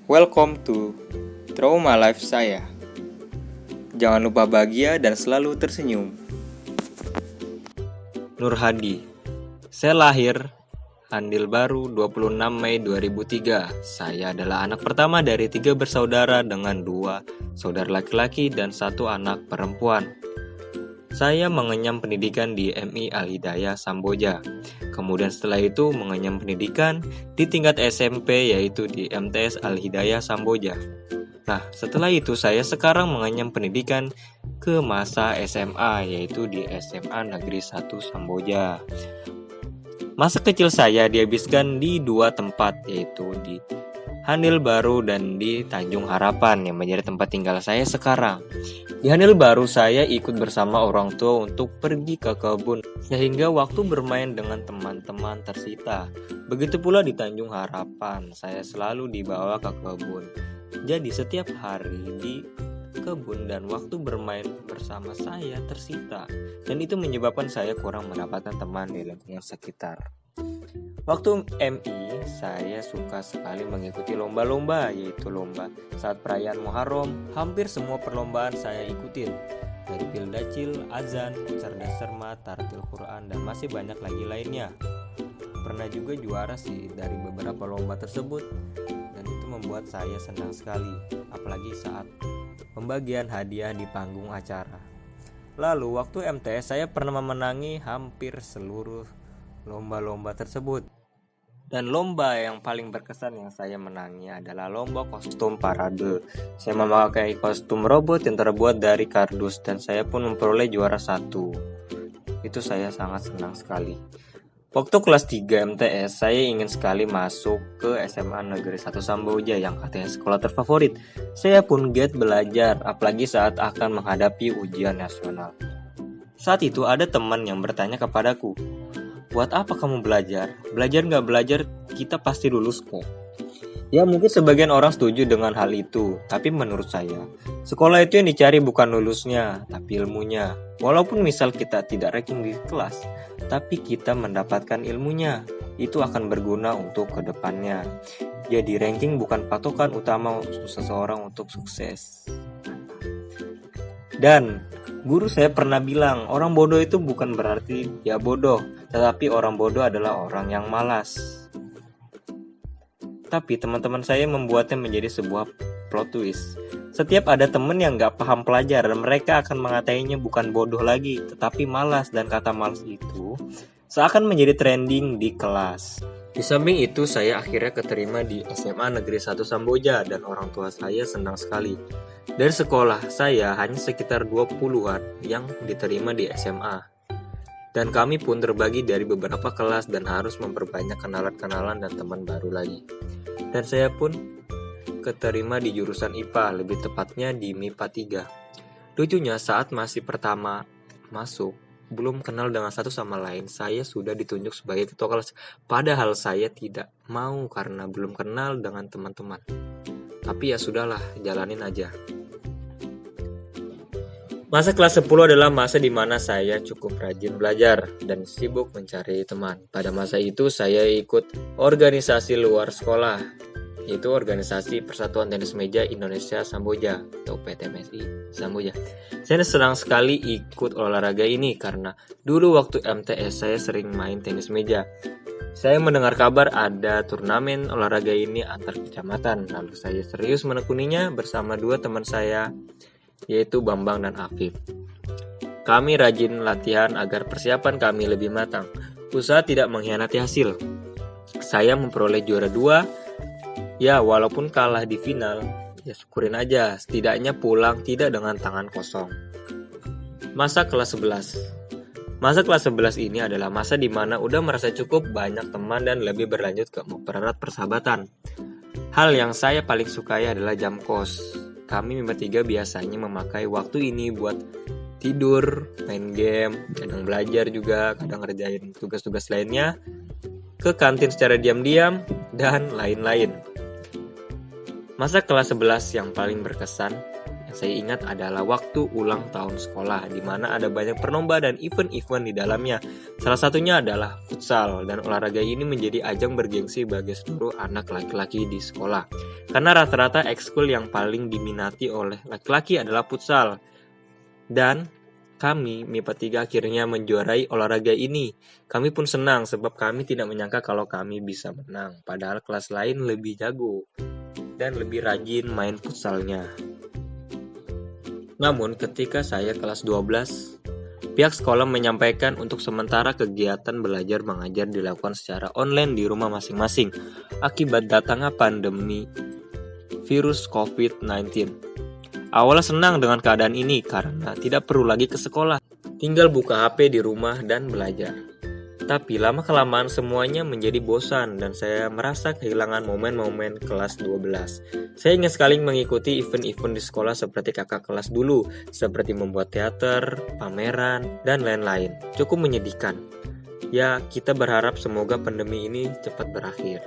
Welcome to Trauma Life saya. Jangan lupa bahagia dan selalu tersenyum. Nur Hadi. Saya lahir Handil Baru 26 Mei 2003. Saya adalah anak pertama dari 3 bersaudara dengan 2 saudara laki-laki dan 1 anak perempuan. Saya mengenyam pendidikan di MI Al-Hidayah Samboja. Kemudian setelah itu mengenyam pendidikan di tingkat SMP yaitu di MTS Al-Hidayah Samboja. Nah, setelah itu saya sekarang mengenyam pendidikan ke masa SMA yaitu di SMA Negeri 1 Samboja. Masa kecil saya dihabiskan di 2 tempat yaitu di Handil Baru dan di Tanjung Harapan yang menjadi tempat tinggal saya sekarang. Di Handil Baru saya ikut bersama orang tua untuk pergi ke kebun sehingga waktu bermain dengan teman-teman tersita. Begitu pula di Tanjung Harapan saya selalu dibawa ke kebun. Jadi setiap hari di kebun dan waktu bermain bersama saya tersita dan itu menyebabkan saya kurang mendapatkan teman di lingkungan sekitar. Waktu MI, saya suka sekali mengikuti lomba-lomba, yaitu lomba saat perayaan Muharram. Hampir semua perlombaan saya ikutin, dari Pildacil, Azan, Cerdas Cermat, Tartil Quran, dan masih banyak lagi lainnya. Pernah juga juara sih dari beberapa lomba tersebut, dan itu membuat saya senang sekali, apalagi saat pembagian hadiah di panggung acara. Lalu waktu MTS saya pernah memenangi hampir seluruh lomba-lomba tersebut. Dan lomba yang paling berkesan yang saya menangi adalah lomba kostum parade. Saya memakai kostum robot yang terbuat dari kardus dan saya pun memperoleh juara 1. Itu saya sangat senang sekali. Waktu kelas 3 MTS, saya ingin sekali masuk ke SMA Negeri 1 Samboja yang katanya sekolah terfavorit. Saya pun giat belajar, apalagi saat akan menghadapi ujian nasional. Saat itu ada teman yang bertanya kepadaku, "Buat apa kamu belajar? Belajar nggak belajar, kita pasti lulus kok." Ya mungkin sebagian orang setuju dengan hal itu, tapi menurut saya, sekolah itu yang dicari bukan lulusnya, tapi ilmunya. Walaupun misal kita tidak ranking di kelas, tapi kita mendapatkan ilmunya, itu akan berguna untuk kedepannya. Jadi ranking bukan patokan utama seseorang untuk sukses. Dan guru saya pernah bilang, orang bodoh itu bukan berarti dia bodoh, tetapi orang bodoh adalah orang yang malas. Tapi teman-teman saya membuatnya menjadi sebuah plot twist. Setiap ada teman yang gak paham pelajaran, mereka akan mengatainya bukan bodoh lagi, tetapi malas. Dan kata malas itu seakan menjadi trending di kelas. Di samping itu, saya akhirnya keterima di SMA Negeri 1 Samboja dan orang tua saya senang sekali. Dari sekolah saya hanya sekitar 20-an yang diterima di SMA. Dan kami pun terbagi dari beberapa kelas dan harus memperbanyak kenalan-kenalan dan teman baru lagi. Dan saya pun keterima di jurusan IPA, lebih tepatnya di MIPA 3. Lucunya saat masih pertama masuk, belum kenal dengan satu sama lain, saya sudah ditunjuk sebagai ketua kelas. Padahal saya tidak mau karena belum kenal dengan teman-teman. Tapi ya sudahlah, jalanin aja. Masa kelas 10 adalah masa di mana saya cukup rajin belajar dan sibuk mencari teman. Pada masa itu saya ikut organisasi luar sekolah, yaitu Organisasi Persatuan Tenis Meja Indonesia Samboja atau PTMSI Samboja. Saya senang sekali ikut olahraga ini karena dulu waktu MTS saya sering main tenis meja. Saya mendengar kabar ada turnamen olahraga ini antar kecamatan, lalu saya serius menekuninya bersama 2 teman saya, yaitu Bambang dan Afif. Kami rajin latihan agar persiapan kami lebih matang. Usaha tidak mengkhianati hasil. Saya memperoleh juara 2. Ya walaupun kalah di final, ya syukurin aja. Setidaknya pulang tidak dengan tangan kosong. Masa kelas 11. Masa kelas 11 ini adalah masa di mana udah merasa cukup banyak teman dan lebih berlanjut ke mempererat persahabatan. Hal yang saya paling sukai adalah jam kos. Kami bertiga biasanya memakai waktu ini buat tidur, main game, kadang belajar juga, kadang ngerjain tugas-tugas lainnya, ke kantin secara diam-diam, dan lain-lain. Masa kelas 11 yang paling berkesan Yang saya ingat adalah waktu ulang tahun sekolah, di mana ada banyak perlombaan dan event-event di dalamnya. Salah satunya adalah futsal, dan olahraga ini menjadi ajang bergengsi bagi seluruh anak laki-laki di sekolah. Karena rata-rata ekskul yang paling diminati oleh laki-laki adalah futsal. Dan kami, MIPA 3 akhirnya menjuarai olahraga ini. Kami pun senang sebab kami tidak menyangka kalau kami bisa menang, padahal kelas lain lebih jago dan lebih rajin main futsalnya. Namun ketika saya kelas 12, pihak sekolah menyampaikan untuk sementara kegiatan belajar mengajar dilakukan secara online di rumah masing-masing akibat datangnya pandemi virus COVID-19. Awalnya senang dengan keadaan ini karena tidak perlu lagi ke sekolah, tinggal buka HP di rumah dan belajar. Tapi lama-kelamaan semuanya menjadi bosan dan saya merasa kehilangan momen-momen kelas 12. Saya ingin sekali mengikuti event-event di sekolah seperti kakak kelas dulu, seperti membuat teater, pameran, dan lain-lain. Cukup menyedihkan. Ya, kita berharap semoga pandemi ini cepat berakhir.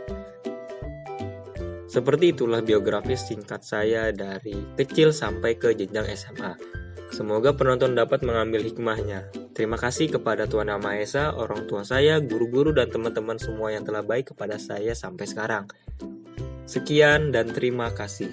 Seperti itulah biografis singkat saya dari kecil sampai ke jenjang SMA. Semoga penonton dapat mengambil hikmahnya. Terima kasih kepada Tuhan Yang Maha Esa, orang tua saya, guru-guru, dan teman-teman semua yang telah baik kepada saya sampai sekarang. Sekian dan terima kasih.